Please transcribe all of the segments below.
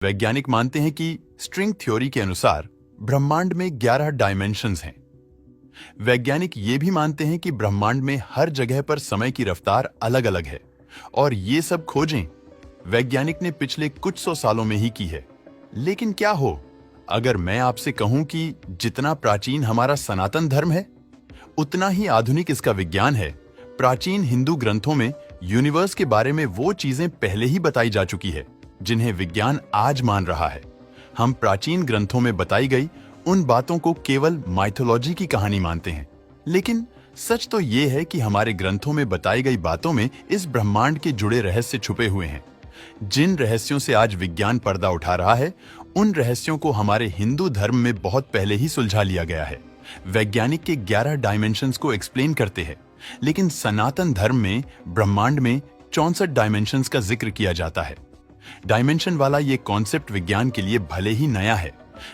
वैज्ञानिक मानते हैं कि स्ट्रिंग थ्योरी के अनुसार ब्रह्मांड में 11 डायमेंशंस हैं। वैज्ञानिक ये भी मानते हैं कि ब्रह्मांड में हर जगह पर समय की रफ्तार अलग अलग है और ये सब खोजें वैज्ञानिक ने पिछले कुछ सौ सालों में ही की है। लेकिन क्या हो अगर मैं आपसे कहूं कि जितना प्राचीन हमारा सनातन धर्म है उतना ही आधुनिक इसका विज्ञान है। प्राचीन हिंदू ग्रंथों में यूनिवर्स के बारे में वो चीजें पहले ही बताई जा चुकी है जिन्हें विज्ञान आज मान रहा है। हम प्राचीन ग्रंथों में बताई गई उन बातों को केवल माइथोलॉजी की कहानी मानते हैं, लेकिन सच तो ये है कि हमारे ग्रंथों में बताई गई बातों में इस ब्रह्मांड के जुड़े रहस्य छुपे हुए हैं। जिन रहस्यों से आज विज्ञान पर्दा उठा रहा है उन रहस्यों को हमारे हिंदू धर्म में बहुत पहले ही सुलझा लिया गया है। वैज्ञानिक के 11 डायमेंशंस को एक्सप्लेन करते हैं, लेकिन सनातन धर्म में ब्रह्मांड में 64 डायमेंशंस का जिक्र किया जाता है। डायमेंशन वाला ये कॉन्सेप्ट विज्ञान के लिए भले ही नया है,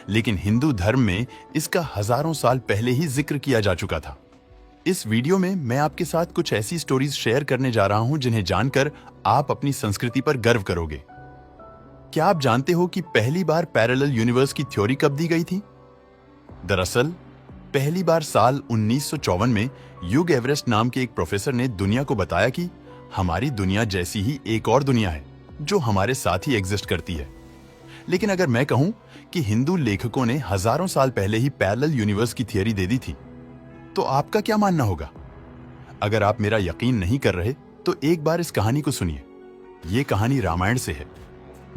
लेकिन हिंदू धर्म में इसका हजारों साल पहले ही जिक्र किया जा चुका था। इस वीडियो में मैं आपके साथ कुछ ऐसी स्टोरीज शेयर करने जा रहा हूं जिन्हें जानकर आप अपनी संस्कृति पर गर्व करोगे। क्या आप जानते हो कि पहली बार पैरेलल यूनिवर्स की थ्योरी कब दी गई थी? दरअसल पहली बार साल 1954 में ह्यूग एवरेस्ट नाम के एक प्रोफेसर ने दुनिया को बताया कि हमारी दुनिया जैसी ही एक और दुनिया है जो हमारे साथ ही एग्जिस्ट करती है। लेकिन अगर मैं कहूं कि हिंदू लेखकों ने हजारों साल पहले ही पैरेलल यूनिवर्स की थियरी दे दी थी, तो आपका क्या मानना होगा? अगर आप मेरा यकीन नहीं कर रहे तो एक बार इस कहानी को सुनिए। ये कहानी रामायण से है।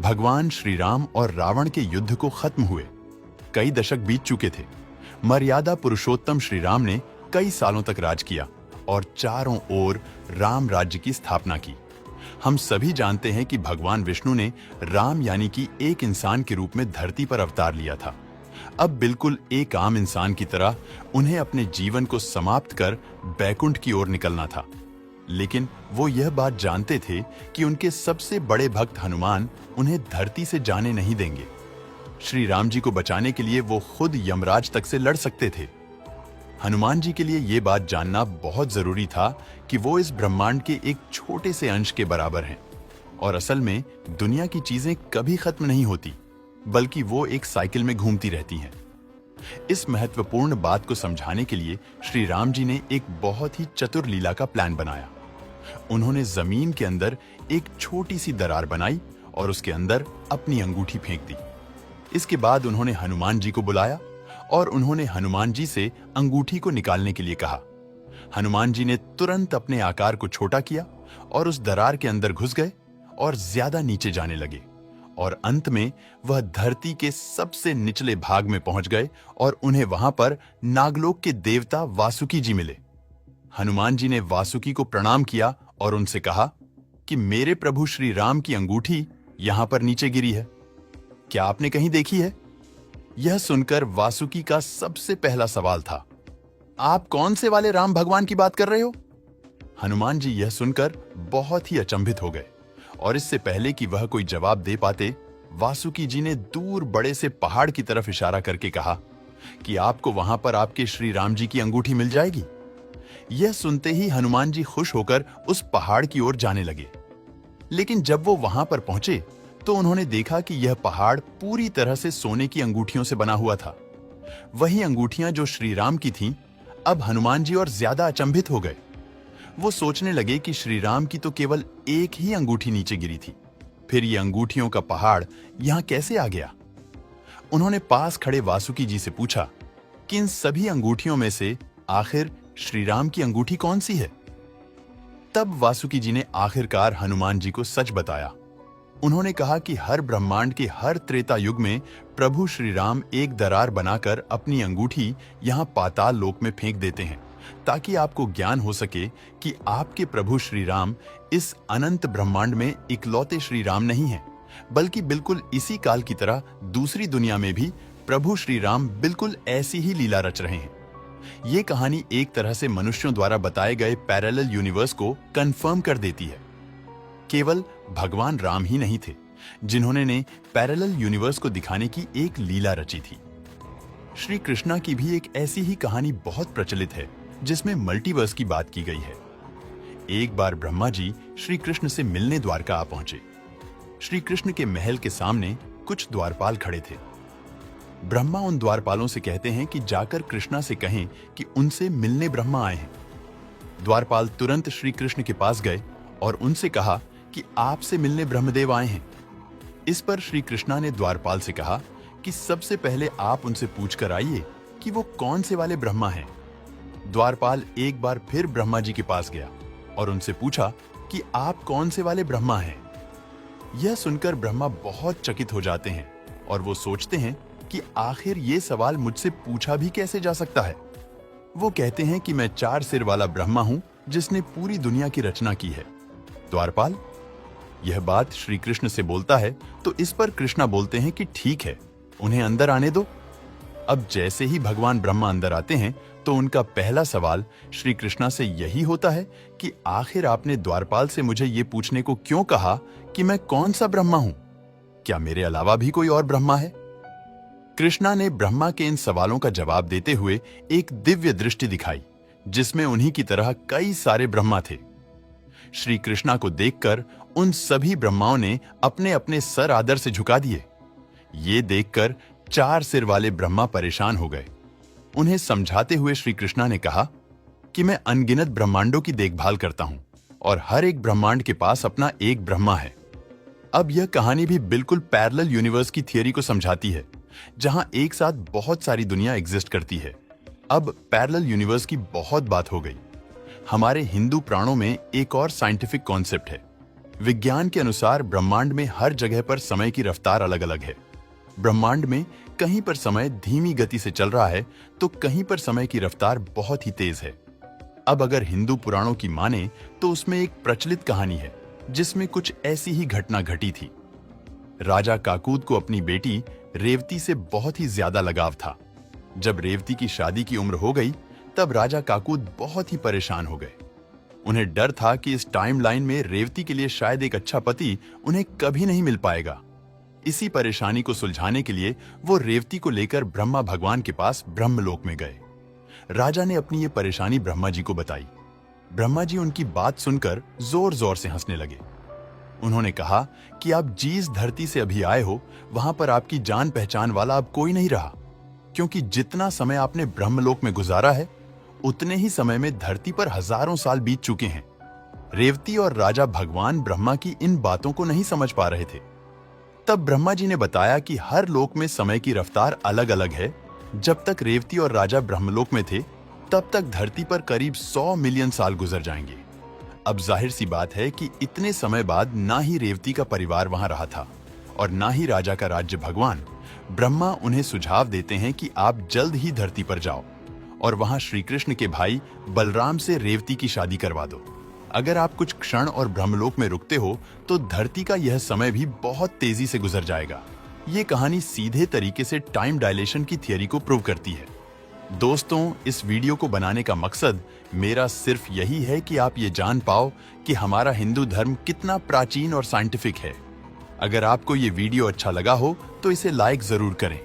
भगवान श्री राम और रावण के युद्ध को खत्म हुए कई दशक बीत चुके थे। मर्यादा पुरुषोत्तम श्री राम ने कई सालों तक राज किया और चारों ओर राम राज्य की स्थापना की। हम सभी जानते हैं कि भगवान विष्णु ने राम यानी कि एक इंसान के रूप में धरती पर अवतार लिया था। अब बिल्कुल एक आम इंसान की तरह उन्हें अपने जीवन को समाप्त कर बैकुंठ की ओर निकलना था। लेकिन वो यह बात जानते थे कि उनके सबसे बड़े भक्त हनुमान उन्हें धरती से जाने नहीं देंगे। श्री राम जी को बचाने के लिए वो खुद यमराज तक से लड़ सकते थे। हनुमान जी के लिए ये बात जानना बहुत जरूरी था कि वो इस ब्रह्मांड के एक छोटे से अंश के बराबर हैं और असल में दुनिया की चीजें कभी खत्म नहीं होती, बल्कि वो एक साइकिल में घूमती रहती हैं। इस महत्वपूर्ण बात को समझाने के लिए श्री राम जी ने एक बहुत ही चतुर लीला का प्लान बनाया। उन्होंने जमीन के अंदर एक छोटी सी दरार बनाई और उसके अंदर अपनी अंगूठी फेंक दी। इसके बाद उन्होंने हनुमान जी को बुलाया और उन्होंने हनुमान जी से अंगूठी को निकालने के लिए कहा। हनुमान जी ने तुरंत अपने आकार को छोटा किया और उस दरार के अंदर घुस गए और ज्यादा नीचे जाने लगे और अंत में वह धरती के सबसे निचले भाग में पहुंच गए और उन्हें वहां पर नागलोक के देवता वासुकी जी मिले। हनुमान जी ने वासुकी को प्रणाम किया और उनसे कहा कि मेरे प्रभु श्री राम की अंगूठी यहां पर नीचे गिरी है, क्या आपने कहीं देखी है? यह सुनकर वासुकी का सबसे पहला सवाल था, आप कौन से वाले राम भगवान की बात कर रहे हो? हनुमान जी यह सुनकर बहुत ही अचंभित हो गए और इससे पहले कि वह कोई जवाब दे पाते, वासुकी जी ने दूर बड़े से पहाड़ की तरफ इशारा करके कहा कि आपको वहां पर आपके श्री राम जी की अंगूठी मिल जाएगी। यह सुनते ही हनुमान जी खुश होकर उस पहाड़ की ओर जाने लगे। लेकिन जब वो वहां पर पहुंचे तो उन्होंने देखा कि यह पहाड़ पूरी तरह से सोने की अंगूठियों से बना हुआ था। वही अंगूठियां जो श्री राम की थीं, अब हनुमान जी और ज्यादा अचंभित हो गए। वो सोचने लगे कि श्री राम की तो केवल एक ही अंगूठी नीचे गिरी थी, फिर ये अंगूठियों का पहाड़ यहां कैसे आ गया? उन्होंने पास खड़े वासुकी जी से पूछा कि इन सभी अंगूठियों में से आखिर श्री राम की अंगूठी कौन सी है? तब वासुकी जी ने आखिरकार हनुमान जी को सच बताया। उन्होंने कहा कि हर ब्रह्मांड के हर त्रेता युग में प्रभु श्री राम एक दरार बनाकर अपनी अंगूठी यहां पाताल लोक में फेंक देते हैं, ताकि आपको ज्ञान हो सके कि आपके प्रभु श्री राम इस अनंत ब्रह्मांड में इकलौते श्री राम नहीं हैं, बल्कि बिल्कुल इसी काल की तरह दूसरी दुनिया में भी प्रभु श्री राम बिल्कुल ऐसी ही लीला रच रहे हैं। ये कहानी एक तरह से मनुष्यों द्वारा बताए गए पैरेलल यूनिवर्स को कंफर्म कर देती है। केवल भगवान राम ही नहीं थे जिन्होंने ने पैरेलल यूनिवर्स को दिखाने की एक लीला रची थी। श्री कृष्णा की भी एक ऐसी ही कहानी बहुत प्रचलित है जिसमें मल्टीवर्स की बात की गई है। एक बार ब्रह्मा जी श्री कृष्ण से मिलने द्वारका आ पहुंचे। श्री कृष्ण के महल के सामने कुछ द्वारपाल खड़े थे। ब्रह्मा उन द्वारपालों से कहते हैं कि जाकर कृष्णा से कहें कि उनसे मिलने ब्रह्मा आए हैं। द्वारपाल तुरंत श्री कृष्ण के पास गए और उनसे कहा कि आपसे मिलने ब्रह्मदेव आए हैं। इस पर श्री कृष्णा ने द्वारपाल से कहा कि सबसे पहले आप उनसे पूछ कर आइए कि वो कौन से वाले ब्रह्मा हैं। द्वारपाल एक बार फिर ब्रह्मा जी के पास गया और उनसे पूछा कि आप कौन से वाले ब्रह्मा हैं। यह सुनकर ब्रह्मा बहुत चकित हो जाते हैं और वो सोचते हैं कि आखिर ये सवाल मुझसे पूछा भी कैसे जा सकता है। वो कहते हैं कि मैं 4 सिर वाला ब्रह्मा हूं जिसने पूरी दुनिया की रचना की है। द्वारपाल यह बात श्री कृष्ण से बोलता है तो इस पर कृष्णा बोलते हैं कि ठीक है, उन्हें अंदर आने दो। अब जैसे ही भगवान ब्रह्मा अंदर आते हैं तो उनका पहला सवाल श्री कृष्णा से यही होता है कि आखिर आपने द्वारपाल से मुझे ये पूछने को क्यों कहा कि मैं कौन सा ब्रह्मा हूं? क्या मेरे अलावा भी कोई और ब्रह्मा है? कृष्णा ने ब्रह्मा के इन सवालों का जवाब देते हुए एक दिव्य दृष्टि दिखाई जिसमें उन्हीं की तरह कई सारे ब्रह्मा थे। श्री कृष्णा को देखकर उन सभी ब्रह्माओं ने अपने अपने सर आदर से झुका दिए। ये देखकर 4 सिर वाले ब्रह्मा परेशान हो गए। उन्हें समझाते हुए श्री कृष्णा ने कहा कि मैं अनगिनत ब्रह्मांडों की देखभाल करता हूं और हर एक ब्रह्मांड के पास अपना एक ब्रह्मा है। अब यह कहानी भी बिल्कुल पैरेलल यूनिवर्स की थियरी को समझाती है, जहां एक साथ बहुत सारी दुनिया एग्जिस्ट करती है। अब पैरेलल यूनिवर्स की बहुत बात हो गई। हमारे हिंदू पुराणों में एक और साइंटिफिक कॉन्सेप्ट है। विज्ञान के अनुसार ब्रह्मांड में हर जगह पर समय की रफ्तार अलग अलग है। ब्रह्मांड में कहीं पर समय धीमी गति से चल रहा है तो कहीं पर समय की रफ्तार बहुत ही तेज है। अब अगर हिंदू पुराणों की माने तो उसमें एक प्रचलित कहानी है जिसमें कुछ ऐसी ही घटना घटी थी। राजा काकूद को अपनी बेटी रेवती से बहुत ही ज्यादा लगाव था। जब रेवती की शादी की उम्र हो गई तब राजा काकूद बहुत ही परेशान हो गए। उन्हें डर था कि इस टाइमलाइन में रेवती के लिए शायद एक अच्छा पति उन्हें कभी नहीं मिल पाएगा। इसी परेशानी को सुलझाने के लिए वो रेवती को लेकर ब्रह्मा भगवान के पास ब्रह्मलोक में गए। राजा ने अपनी ये परेशानी ब्रह्मा जी को बताई। ब्रह्मा जी उनकी बात सुनकर जोर जोर से हंसने लगे। उन्होंने कहा कि आप जिस धरती से अभी आए हो वहां पर आपकी जान पहचान वाला अब कोई नहीं रहा, क्योंकि जितना समय आपने ब्रह्मलोक में गुजारा है उतने ही समय में धरती पर हजारों साल बीत चुके हैं। रेवती और राजा भगवान ब्रह्मा की इन बातों को नहीं समझ पा रहे थे। तब ब्रह्मा जी ने बताया कि हर लोक में समय की रफ्तार अलग अलग है। जब तक रेवती और राजा ब्रह्मलोक में थे तब तक धरती पर करीब 100 मिलियन साल गुजर जाएंगे। अब जाहिर सी बात है कि इतने समय बाद ना ही रेवती का परिवार वहां रहा था और ना ही राजा का राज्य। भगवान ब्रह्मा उन्हें सुझाव देते हैं कि आप जल्द ही धरती पर जाओ और वहां श्री कृष्ण के भाई बलराम से रेवती की शादी करवा दो। अगर आप कुछ क्षण और ब्रह्मलोक में रुकते हो तो धरती का यह समय भी बहुत तेजी से गुजर जाएगा। ये कहानी सीधे तरीके से टाइम डायलेशन की थियरी को प्रूव करती है। दोस्तों, इस वीडियो को बनाने का मकसद मेरा सिर्फ यही है कि आप ये जान पाओ कि हमारा हिंदू धर्म कितना प्राचीन और साइंटिफिक है। अगर आपको ये वीडियो अच्छा लगा हो तो इसे लाइक जरूर करें।